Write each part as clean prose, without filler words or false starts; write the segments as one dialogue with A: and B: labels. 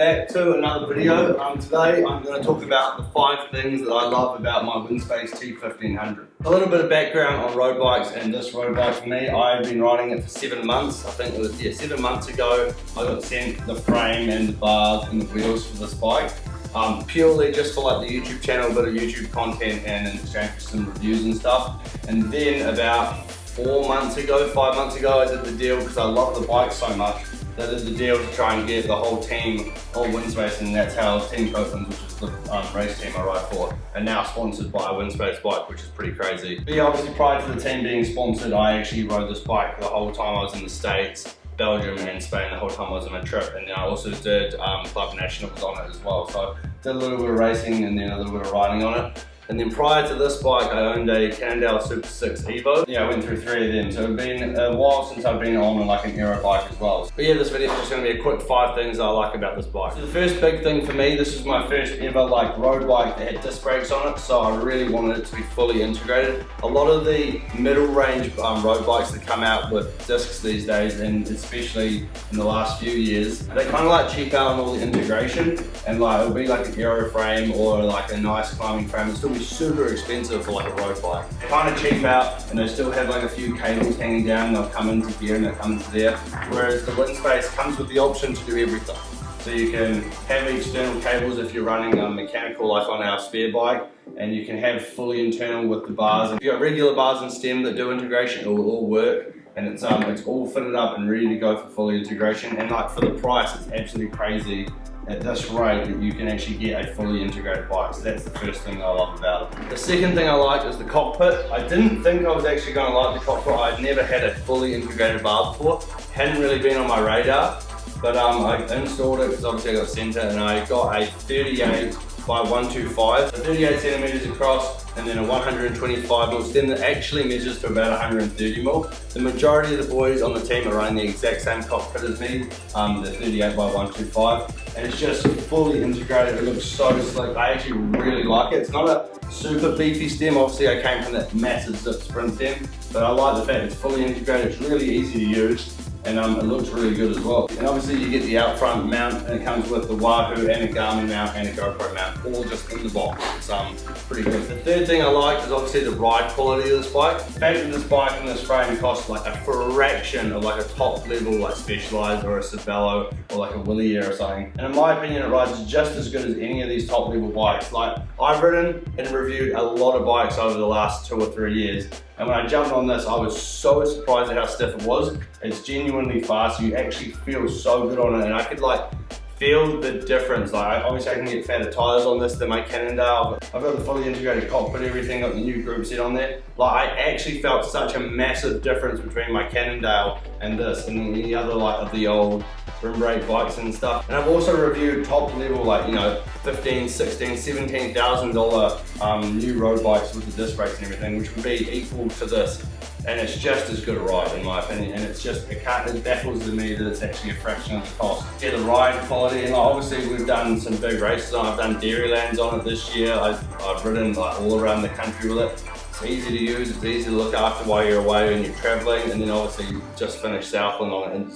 A: back to another video. Today I'm going to talk about the 5 things that I love about my WINSPACE T1500. A little bit of background on road bikes and this road bike for me. I've been riding it for 7 months. I think it was 7 months ago I got sent the frame and the bars and the wheels for this bike. Purely just for like the YouTube channel, a bit of YouTube content and in exchange for some reviews and stuff. And then about 5 months ago I did the deal because I love the bike so much. I did the deal to try and get the whole team on WINSPACE, and that's how Team Couplands, which is the race team I ride for, are now sponsored by a WINSPACE bike, which is pretty crazy. But yeah, obviously prior to the team being sponsored, I actually rode this bike the whole time I was in the States, Belgium and Spain the whole time I was on my trip, and then I also did Club Nationals on it as well. So did a little bit of racing and then a little bit of riding on it. And then prior to this bike, I owned a Canon Super 6 Evo. Yeah, I went through 3 of them. So it's been a while since I've been on like an aero bike as well. But yeah, this video is just going to be a quick 5 things I like about this bike. So the first big thing for me, this was my first ever like road bike that had disc brakes on it. So I really wanted it to be fully integrated. A lot of the middle range road bikes that come out with discs these days, and especially in the last few years, they kind of like cheap out on all the integration. And like it'll be like an aero frame or like a nice climbing frame. It'll still be super expensive for like a road bike. They kind of cheap out and they still have like a few cables hanging down, and they'll come into here and they'll come into there. Whereas the WINSPACE comes with the option to do everything. So you can have external cables if you're running mechanical like on our spare bike, and you can have fully internal with the bars. And if you've got regular bars and stem that do integration, it will all work. And it's all fitted up and ready to go for fully integration. And like for the price, it's absolutely crazy at this rate that you can actually get a fully integrated bike. So that's the first thing I love about it. The second thing I like is the cockpit. I didn't think I was actually going to like the cockpit. I'd never had a fully integrated bar before. Hadn't really been on my radar, but I installed it because obviously I got sent it, and I got a 38 by 125, so 38 centimeters across, and then a 125 mil stem that actually measures to about 130 mil. The majority of the boys on the team are running the exact same cockpit as me, the 38 by 125, and it's just fully integrated. It looks so slick. I actually really like it. It's not a super beefy stem. Obviously I came from that massive zip sprint stem, but I like the fact it's fully integrated. It's really easy to use. And it looks really good as well. And obviously you get the out front mount, and it comes with the Wahoo and a Garmin mount and a GoPro mount, all just in the box. It's pretty good. The third thing I like is obviously the ride quality of this bike. The fact that this bike and this frame costs like a fraction of like a top level like Specialized or a Sabello or like a Willy Air or something. And in my opinion, it rides just as good as any of these top level bikes. Like I've ridden and reviewed a lot of bikes over the last 2 or 3 years. And when I jumped on this, I was so surprised at how stiff it was. It's genuinely fast. You actually feel so good on it, and I could like feel the difference. Like obviously I can get fatter tires on this than my Cannondale, but I've got the fully integrated cockpit, everything, got the new group set on there. Like I actually felt such a massive difference between my Cannondale and this, and any other like of the old rim brake bikes and stuff. And I've also reviewed top level, like, you know, $15,000, $16,000, $17,000 new road bikes with the disc brakes and everything, which would be equal to this. And it's just as good a ride in my opinion. And it's just, it baffles me that it's actually a fraction of the cost. Yeah, the ride quality, and like, obviously we've done some big races on it. I've done Dairylands on it this year. I've ridden like all around the country with it. It's easy to use, it's easy to look after while you're away and you're traveling. And then obviously just finished Southland on it, and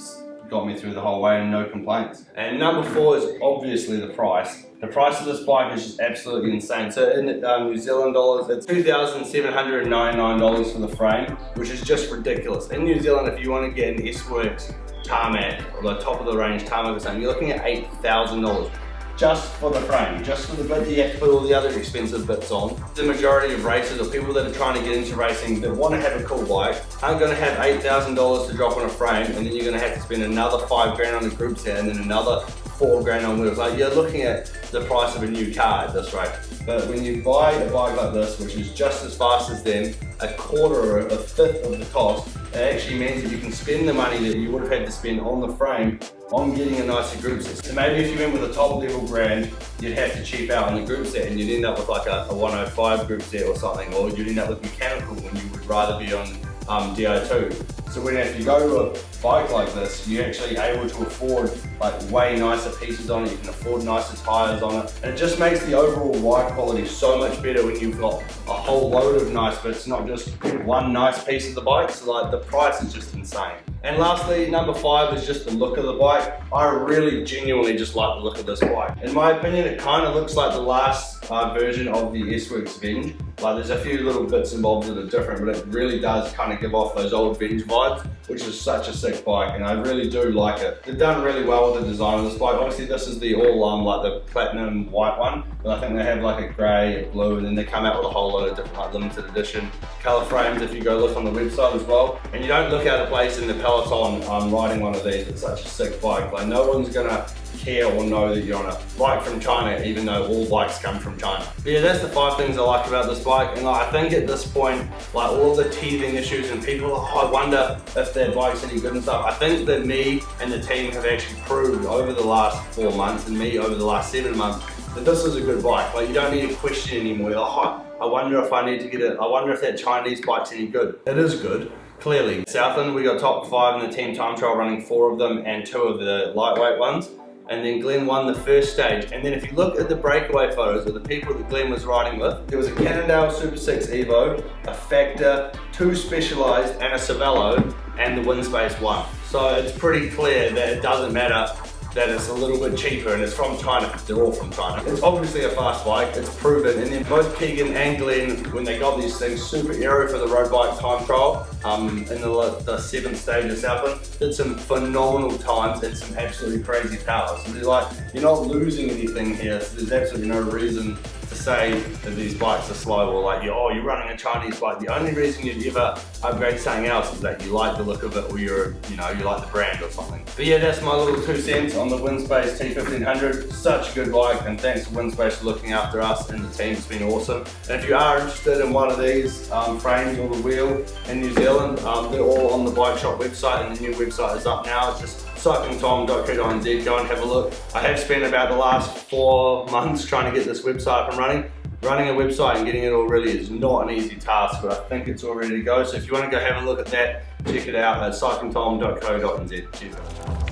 A: got me through the whole way and no complaints. And number 4 is obviously the price. The price of this bike is just absolutely insane. So in New Zealand dollars, it's $2,799 for the frame, which is just ridiculous. In New Zealand, if you want to get an S-Works tarmac or the top of the range tarmac or something, you're looking at $8,000. Just for the frame, just for the bit that you have to put all the other expensive bits on. The majority of racers or people that are trying to get into racing that want to have a cool bike aren't going to have $8,000 to drop on a frame, and then you're going to have to spend another $5 grand on a group set and then another $4 grand on wheels. Like you're looking at the price of a new car at this rate. But when you buy a bike like this, which is just as fast as them, a quarter or a fifth of the cost, it actually means that you can spend the money that you would have had to spend on the frame on getting a nicer group set. So maybe if you went with a top level brand, you'd have to cheap out on the group set, and you'd end up with like a 105 group set or something, or you'd end up with mechanical when you would rather be on Di2. So when if you go to a bike like this, you're actually able to afford like way nicer pieces on it, you can afford nicer tyres on it, and it just makes the overall ride quality so much better when you've got a whole load of nice bits, not just one nice piece of the bike. So like the price is just insane. And lastly, number 5 is just the look of the bike. I really genuinely just like the look of this bike. In my opinion, it kind of looks like the last version of the S-Works Venge. Like there's a few little bits and bobs that are different, but it really does kind of give off those old Venge vibes, which is such a sick bike, and I really do like it. They've done really well with the design of this bike. Obviously this is the all like the platinum white one, but I think they have like a grey, a blue, and then they come out with a whole lot of different like limited edition colour frames if you go look on the website as well. And you don't look out of place in the peloton riding one of these. It's such a sick bike. Like no one's gonna care or know that you're on a bike from China, even though all bikes come from China. But yeah, that's the 5 things I like about this bike. And like, I think at this point, like all the teething issues and people, oh, I wonder if their bike's any good and stuff. I think that me and the team have actually proved over the last 4 months, and me over the last 7 months, that this is a good bike. Like you don't need to question anymore. You're like, oh, I wonder if I need to get it. I wonder if that Chinese bike's any good. It is good. Clearly. Southland, we got top 5 in the team time trial, running 4 of them and 2 of the lightweight ones. And then Glenn won the first stage. And then if you look at the breakaway photos of the people that Glenn was riding with, there was a Cannondale Super 6 Evo, a Factor, 2 Specialized, and a Cervelo, and the WINSPACE 1. So it's pretty clear that it doesn't matter that it's a little bit cheaper and it's from China. They're all from China. It's obviously a fast bike, it's proven. And then both Keegan and Glenn, when they got these things, super aero for the road bike time trial, in the 7th stage of Southland, did some phenomenal times and some absolutely crazy power. So they're like, you're not losing anything here, so there's absolutely no reason to say that these bikes are slow, or like, oh, you're running a Chinese bike. The only reason you'd ever upgrade something else is that you like the look of it, or you like the brand or something. But yeah, that's my little 2 cents on the WINSPACE T1500. Such a good bike, and thanks to WINSPACE for looking after us and the team. It's been awesome. And if you are interested in one of these frames or the wheel in New Zealand, they're all on the bike shop website, and the new website is up now. It's just CyclingTom.co.nz. Go and have a look. I have spent about the last 4 months trying to get this website up and running. Running a website and getting it all ready is not an easy task, but I think it's all ready to go. So if you want to go have a look at that, check it out at CyclingTom.co.nz. Cheers.